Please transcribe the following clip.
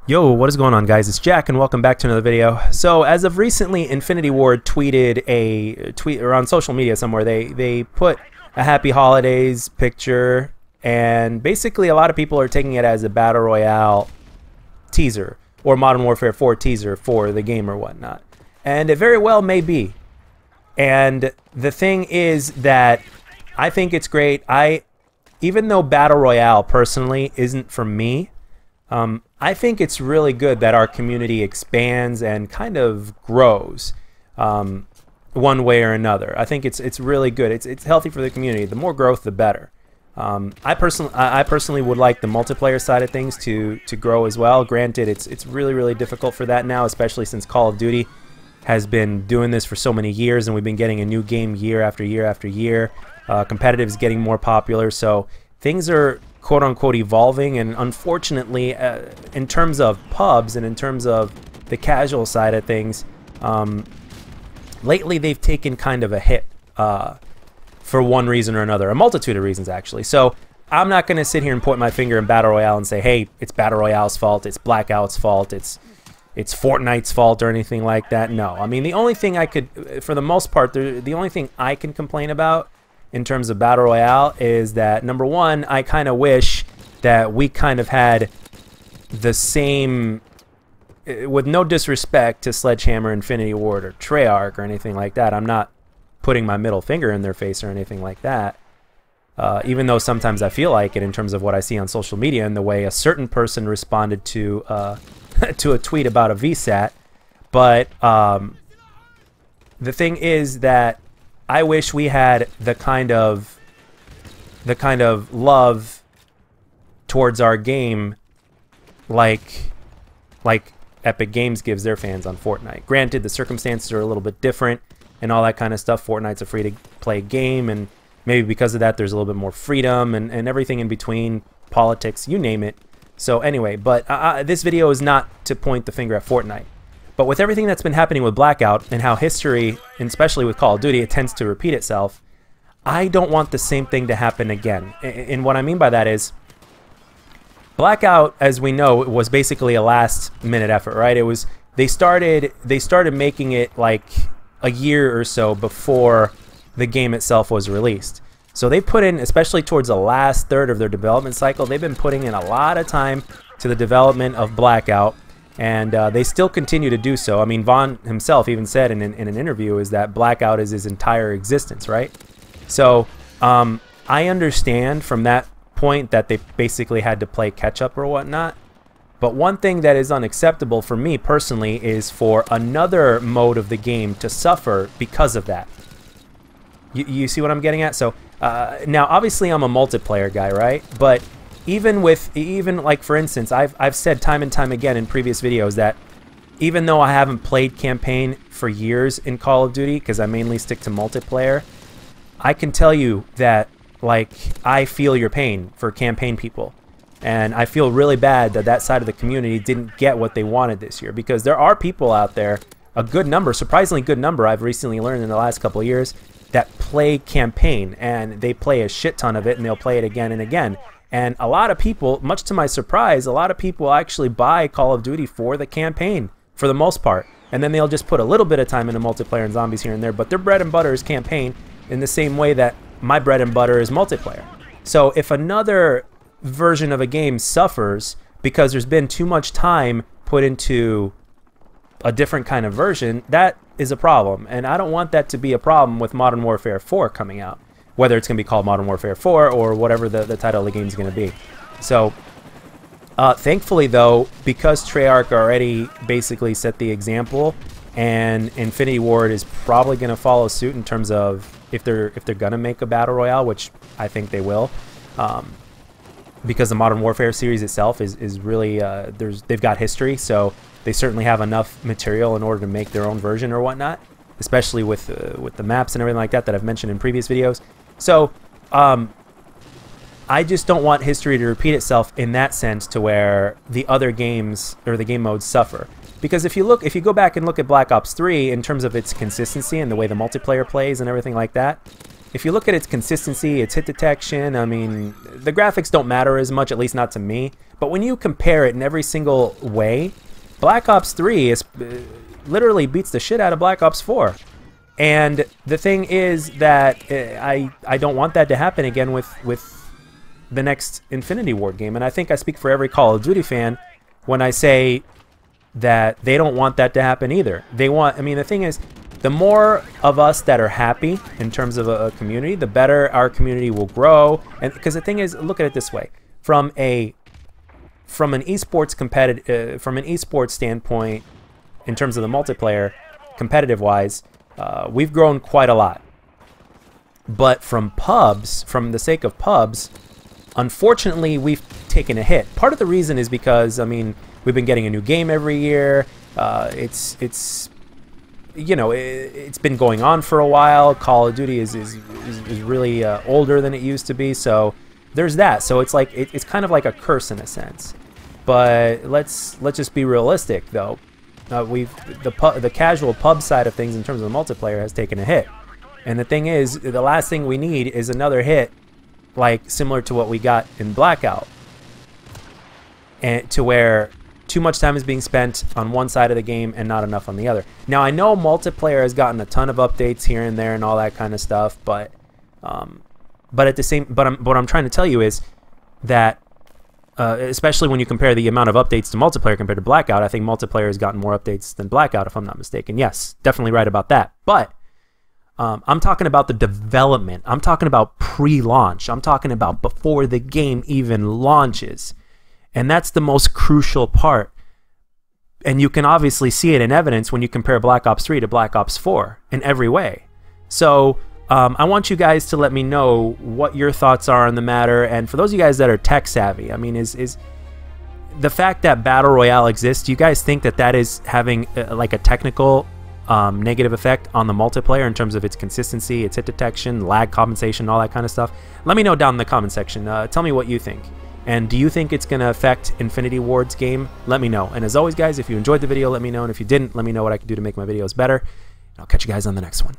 Yo, what is going on, guys? It's Jack and welcome back to another video. So as of recently, Infinity Ward tweeted a tweet, or on social media somewhere, they put a happy holidays picture, and basically a lot of people are taking it as a Battle Royale teaser or Modern Warfare 4 teaser for the game or whatnot. And it very well may be. And the thing is that I think it's great. Even though Battle Royale personally isn't for me, I think it's really good that our community expands and kind of grows one way or another. I think it's really good. It's healthy for the community. The more growth, the better. I personally would like the multiplayer side of things to grow as well. Granted, it's really difficult for that now, especially since Call of Duty has been doing this for so many years, and we've been getting a new game year after year after year. Competitive is getting more popular, so things are quote-unquote evolving, and unfortunately in terms of pubs and in terms of the casual side of things, lately they've taken kind of a hit for one reason or another, a multitude of reasons actually. So I'm not going to sit here and point my finger in Battle Royale and say, hey, it's Battle Royale's fault, it's Blackout's fault, it's Fortnite's fault or anything like that. No, I mean, the only thing I could, for the most part, the only thing I can complain about in terms of Battle Royale is that, number one, I kind of wish that we kind of had the same, with no disrespect to Sledgehammer, Infinity Ward, or Treyarch or anything like that. I'm not putting my middle finger in their face or anything like that, even though sometimes I feel like it in terms of what I see on social media and the way a certain person responded to to a tweet about a VSAT. But the thing is that I wish we had the kind of love towards our game like Epic Games gives their fans on Fortnite. Granted, the circumstances are a little bit different and all that kind of stuff. Fortnite's a free-to-play game, and maybe because of that there's a little bit more freedom and everything in between, politics, you name it. So anyway, but this video is not to point the finger at Fortnite. But with everything that's been happening with Blackout and how history, and especially with Call of Duty, it tends to repeat itself, I don't want the same thing to happen again. And what I mean by that is, Blackout, as we know, was basically a last-minute effort, right? It was they started making it like a year or so before the game itself was released. So they put in, especially towards the last third of their development cycle, they've been putting in a lot of time to the development of Blackout. And they still continue to do so. I mean, Vaughn himself even said in an interview is that Blackout is his entire existence, right? So I understand from that point that they basically had to play catch-up or whatnot. But one thing that is unacceptable for me personally is for another mode of the game to suffer because of that. You see what I'm getting at? So now, obviously, I'm a multiplayer guy, right? But even like, for instance, I've said time and time again in previous videos that even though I haven't played campaign for years in Call of Duty, because I mainly stick to multiplayer, I can tell you that, like, I feel your pain for campaign people. And I feel really bad that that side of the community didn't get what they wanted this year, because there are people out there, a good number, surprisingly good number, I've recently learned in the last couple of years, that play campaign, and they play a shit ton of it, and they'll play it again and again. And a lot of people, much to my surprise, a lot of people actually buy Call of Duty for the campaign, for the most part. And then they'll just put a little bit of time into multiplayer and zombies here and there, but their bread and butter is campaign in the same way that my bread and butter is multiplayer. So if another version of a game suffers because there's been too much time put into a different kind of version, that is a problem. And I don't want that to be a problem with Modern Warfare 4 coming out, whether it's going to be called Modern Warfare 4 or whatever the title of the game is going to be. So, thankfully, though, because Treyarch already basically set the example, and Infinity Ward is probably going to follow suit in terms of if they're going to make a Battle Royale, which I think they will, because the Modern Warfare series itself is really, they've got history, so they certainly have enough material in order to make their own version or whatnot, especially with the maps and everything like that I've mentioned in previous videos. So, I just don't want history to repeat itself in that sense, to where the other games or the game modes suffer. Because if you go back and look at Black Ops 3 in terms of its consistency and the way the multiplayer plays and everything like that, if you look at its consistency, its hit detection, I mean, the graphics don't matter as much, at least not to me. But when you compare it in every single way, Black Ops 3 is literally beats the shit out of Black Ops 4. And the thing is that I don't want that to happen again with the next Infinity Ward game. And I think I speak for every Call of Duty fan when I say that they don't want that to happen either. They want, I mean, the thing is, the more of us that are happy in terms of a community, the better our community will grow. And because the thing is, look at it this way: from an esports standpoint, in terms of the multiplayer, competitive wise, we've grown quite a lot. But from pubs, from the sake of pubs, unfortunately, we've taken a hit. Part of the reason is because, I mean, we've been getting a new game every year. It's you know, it's been going on for a while. Call of Duty is really older than it used to be. So there's that. So it's like it's kind of like a curse in a sense. But let's just be realistic though. The casual pub side of things in terms of the multiplayer has taken a hit. And the thing is, the last thing we need is another hit like similar to what we got in Blackout. And to where too much time is being spent on one side of the game and not enough on the other. Now I know multiplayer has gotten a ton of updates here and there and all that kind of stuff, but at the same, what I'm trying to tell you is that especially when you compare the amount of updates to multiplayer compared to Blackout, I think multiplayer has gotten more updates than Blackout, if I'm not mistaken. Yes, definitely right about that. But I'm talking about the development. I'm talking about pre-launch. I'm talking about before the game even launches. And that's the most crucial part. And you can obviously see it in evidence when you compare Black Ops 3 to Black Ops 4 in every way. So I want you guys to let me know what your thoughts are on the matter. And for those of you guys that are tech savvy, I mean, is the fact that Battle Royale exists, do you guys think that that is having like a technical negative effect on the multiplayer in terms of its consistency, its hit detection, lag compensation, all that kind of stuff? Let me know down in the comment section. Tell me what you think. And do you think it's going to affect Infinity Ward's game? Let me know. And as always, guys, if you enjoyed the video, let me know. And if you didn't, let me know what I can do to make my videos better. And I'll catch you guys on the next one.